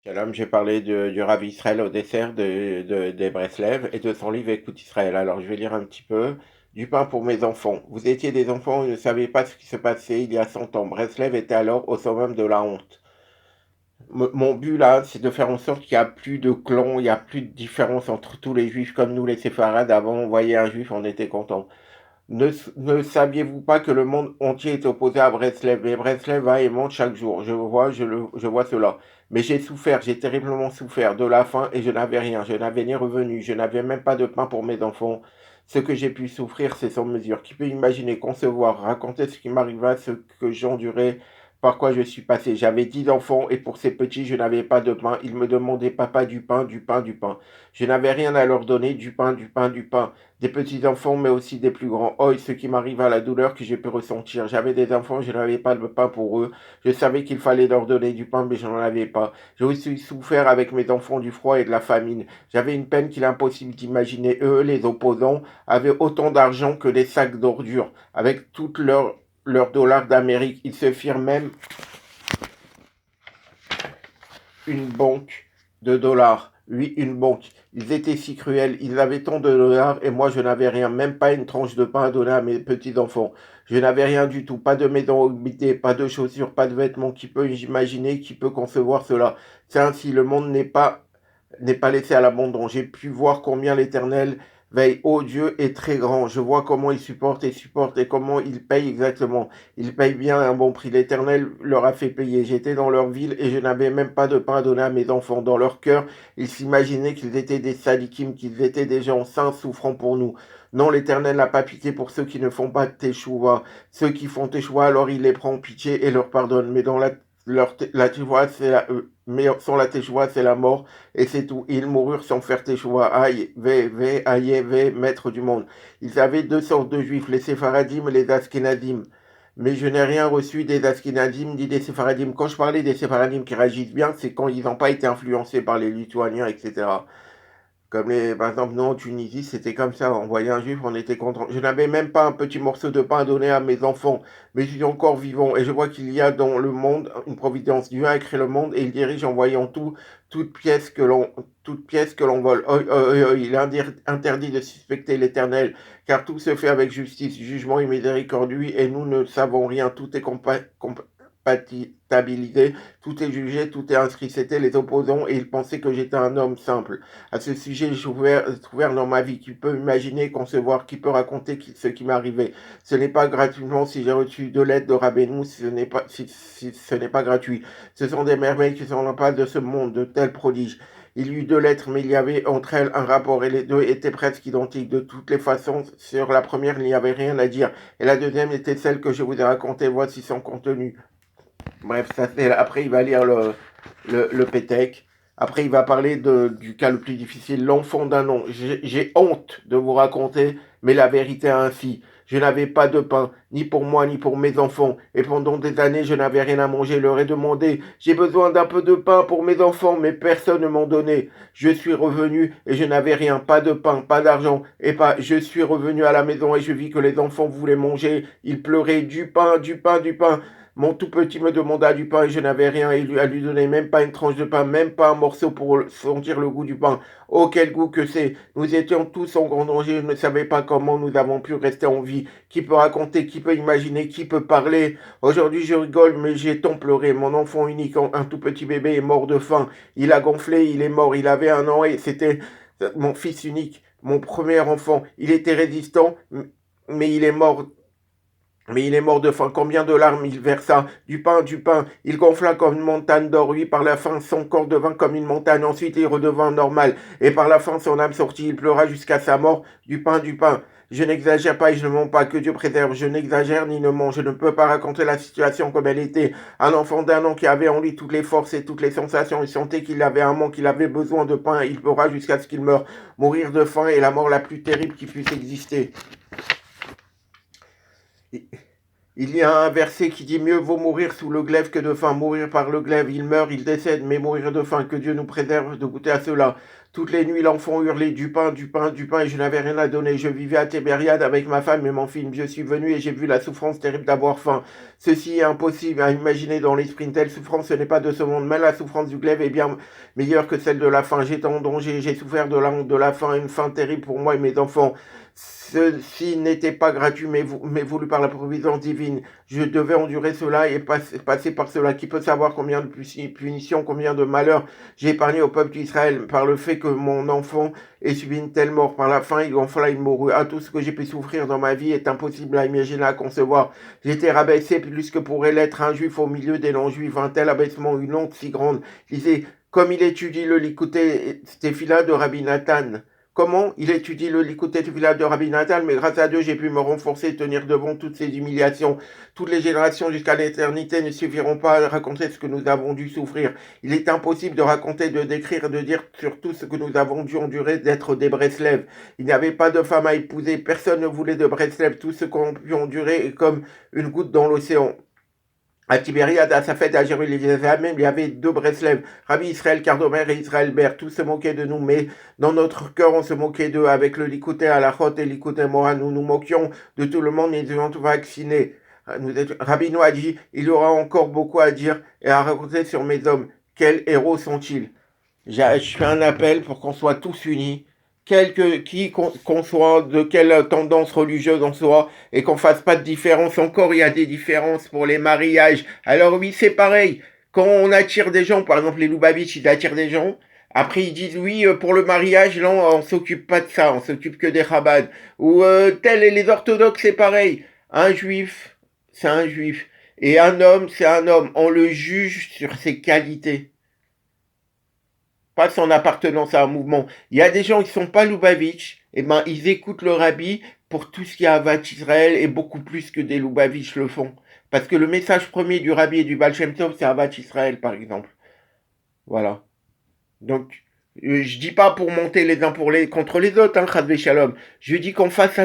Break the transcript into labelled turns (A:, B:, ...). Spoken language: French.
A: Shalom, j'ai parlé du Rav Israël au dessert des Breslev et de son livre Écoute Israël. Alors je vais lire un petit peu. Du pain pour mes enfants. Vous étiez des enfants, vous ne saviez pas ce qui se passait il y a 100 ans. Breslev était alors au summum de la honte. Mon but là, c'est de faire en sorte qu'il n'y a plus de clans, il n'y a plus de différence entre tous les juifs comme nous les séfarades. Avant, on voyait un juif, on était content. Ne saviez-vous pas que le monde entier est opposé à Breslev? Et Breslev va et monte chaque jour. Je vois cela. Mais j'ai souffert, j'ai terriblement souffert de la faim et je n'avais rien. Je n'avais ni revenu. Je n'avais même pas de pain pour mes enfants. Ce que j'ai pu souffrir, c'est sans mesure. Qui peut imaginer, concevoir, raconter ce qui m'arriva, ce que j'endurais, par quoi je suis passé? J'avais 10 enfants et pour ces petits, je n'avais pas de pain. Ils me demandaient, papa, du pain, du pain, du pain. Je n'avais rien à leur donner, du pain, du pain, du pain. Des petits-enfants, mais aussi des plus grands. Oh, ce qui m'arrive à la douleur que j'ai pu ressentir. J'avais des enfants, je n'avais pas de pain pour eux. Je savais qu'il fallait leur donner du pain, mais je n'en avais pas. J'ai aussi souffert avec mes enfants du froid et de la famine. J'avais une peine qu'il est impossible d'imaginer. Eux, les opposants, avaient autant d'argent que des sacs d'ordures. Avec toutes leurs dollars d'Amérique, ils se firent même une banque de dollars. Oui, une banque. Ils étaient si cruels, ils avaient tant de dollars et moi je n'avais rien, même pas une tranche de pain à donner à mes petits-enfants. Je n'avais rien du tout, pas de maison habitée, pas de chaussures, pas de vêtements. Qui peut imaginer, qui peut concevoir cela? C'est ainsi, le monde n'est pas laissé à l'abandon. J'ai pu voir combien l'Éternel veille. Oh, Dieu est très grand. Je vois comment il supporte et comment il paye exactement. Il paye bien un bon prix. L'Éternel leur a fait payer. J'étais dans leur ville et je n'avais même pas de pain à donner à mes enfants. Dans leur cœur, ils s'imaginaient qu'ils étaient des sadikim, qu'ils étaient des gens saints souffrant pour nous. Non, l'Éternel n'a pas pitié pour ceux qui ne font pas teshuva. Ceux qui font teshuva, alors il les prend en pitié et leur pardonne. Mais dans la teshuva, mais sans la teshuva, c'est la mort. Et c'est tout. Ils moururent sans faire teshuva. Aïe, aïe, maître du monde. Ils avaient deux sortes de juifs, les séfaradim et les askénadim. Mais je n'ai rien reçu des askénadim ni des séfaradim. Quand je parlais des séfaradim qui réagissent bien, c'est quand ils n'ont pas été influencés par les Lituaniens, etc. Comme par exemple, nous en Tunisie, c'était comme ça. On voyait un juif, on était content. Je n'avais même pas un petit morceau de pain à donner à mes enfants, mais je suis encore vivant et je vois qu'il y a dans le monde une providence. Dieu a créé le monde et il dirige en voyant toute pièce que l'on vole. Oh, oh, oh, oh, il est interdit de suspecter l'Éternel, car tout se fait avec justice, jugement et miséricordieux, et nous ne savons rien. Tout est compatibilisé, tout est jugé, tout est inscrit. C'était les opposants et ils pensaient que j'étais un homme simple. À ce sujet, j'ai ouvert dans ma vie. Qui peut imaginer, concevoir, qui peut raconter ce qui m'est arrivé? Ce n'est pas gratuitement. Si j'ai reçu de l'aide de Rabbeinu, si ce n'est pas gratuit. Ce sont des merveilles qui sont pas de ce monde, de tels prodiges. Il y eut deux lettres, mais il y avait entre elles un rapport, et les deux étaient presque identiques. De toutes les façons, sur la première, il n'y avait rien à dire, et la deuxième était celle que je vous ai racontée. Voici son contenu. Bref, ça c'est. Après, il va lire le Pétec. Après, il va parler du cas le plus difficile, l'enfant d'un nom. J'ai honte de vous raconter, mais la vérité est ainsi. Je n'avais pas de pain, ni pour moi, ni pour mes enfants. Et pendant des années, je n'avais rien à manger. Je leur ai demandé, j'ai besoin d'un peu de pain pour mes enfants, mais personne ne m'en donnait. Je suis revenu et je n'avais rien, pas de pain, pas d'argent. Je suis revenu à la maison et je vis que les enfants voulaient manger. Ils pleuraient du pain, du pain, du pain. Mon tout petit me demanda du pain et je n'avais rien à lui donner, même pas une tranche de pain, même pas un morceau pour sentir le goût du pain. Oh, quel goût que c'est! Nous étions tous en grand danger, je ne savais pas comment nous avons pu rester en vie. Qui peut raconter, qui peut imaginer, qui peut parler? Aujourd'hui, je rigole, mais j'ai tant pleuré. Mon enfant unique, un tout petit bébé, est mort de faim. Il a gonflé, il est mort, il avait 1 an et c'était mon fils unique, mon premier enfant. Il était résistant, mais il est mort. Mais il est mort de faim. Combien de larmes il versa? Du pain, du pain. Il gonfla comme une montagne d'or. Oui, par la fin, son corps devint comme une montagne. Ensuite, il redevint normal. Et par la fin, son âme sortit. Il pleura jusqu'à sa mort. Du pain, du pain. Je n'exagère pas et je ne mens pas. Que Dieu préserve. Je n'exagère ni ne mens. Je ne peux pas raconter la situation comme elle était. Un enfant d'1 an qui avait en lui toutes les forces et toutes les sensations. Il sentait qu'il avait un manque, qu'il avait besoin de pain. Il pleura jusqu'à ce qu'il meure. Mourir de faim est la mort la plus terrible qui puisse exister. Il y a un verset qui dit mieux vaut mourir sous le glaive que de faim. Mourir par le glaive, il meurt, il décède, mais mourir de faim, que Dieu nous préserve de goûter à cela. Toutes les nuits, l'enfant hurlait du pain, du pain, du pain, et je n'avais rien à donner. Je vivais à Tibériade avec ma femme et mon fils. Je suis venu et j'ai vu la souffrance terrible d'avoir faim. Ceci est impossible à imaginer dans l'esprit. Une telle souffrance, ce n'est pas de ce monde. Mais la souffrance du glaive est bien meilleure que celle de la faim. J'étais en danger, j'ai souffert de la honte, de la faim, une faim terrible pour moi et mes enfants. Ceci n'était pas gratuit, mais voulu par la providence divine. Je devais endurer cela et passer par cela. Qui peut savoir combien de punitions, combien de malheurs j'ai épargné au peuple d'Israël par le fait que mon enfant ait subi une telle mort. Par la faim, il mourut. À tout ce que j'ai pu souffrir dans ma vie est impossible à imaginer, à concevoir. J'étais rabaissé plus que pourrait l'être un juif au milieu des non-juifs. Un tel abaissement, une honte si grande. Il disait, comme il étudie le Likouté Tefila de Rabbi Nathan. Comment il étudie le Likouté Tefila de Rabbi Nathan, mais grâce à Dieu, j'ai pu me renforcer, tenir devant toutes ces humiliations. Toutes les générations jusqu'à l'éternité ne suffiront pas à raconter ce que nous avons dû souffrir. Il est impossible de raconter, de décrire, de dire sur tout ce que nous avons dû endurer d'être des Breslev. Il n'y avait pas de femme à épouser, personne ne voulait de Breslev. Tout ce qu'on a pu endurer est comme une goutte dans l'océan. À Tibériade, à sa fête à Jérusalem, il y avait deux Breslev, Rabbi Israël Kardomer et Israël Ber. Tous se moquaient de nous, mais dans notre cœur, on se moquait d'eux. Avec le Likouté Alachot et Likouté Moran, nous nous moquions de tout le monde, nous étions vaccinés. Rabbi a dit, il y aura encore beaucoup à dire et à raconter sur mes hommes. Quels héros sont-ils? Je fais un appel pour qu'on soit tous unis, qu'on soit, de quelle tendance religieuse on soit, et qu'on fasse pas de différence. Encore, il y a des différences pour les mariages. Alors oui, c'est pareil. Quand on attire des gens, par exemple les Lubavitch, ils attirent des gens. Après, ils disent oui, pour le mariage, là, on s'occupe pas de ça, on s'occupe que des Chabad. Ou tel et les orthodoxes, c'est pareil. Un juif, c'est un juif. Et un homme, c'est un homme. On le juge sur ses qualités, pas son appartenance à un mouvement. Il y a des gens qui sont pas Lubavitch, et ben ils écoutent le rabbi pour tout ce qui est Avat Israël et beaucoup plus que des Lubavitch le font. Parce que le message premier du rabbi et du Baal Shem Tov, c'est Avat Israël, par exemple. Voilà. Donc, je dis pas pour monter les uns contre les autres, hein, Chas Shalom. Je dis qu'on fasse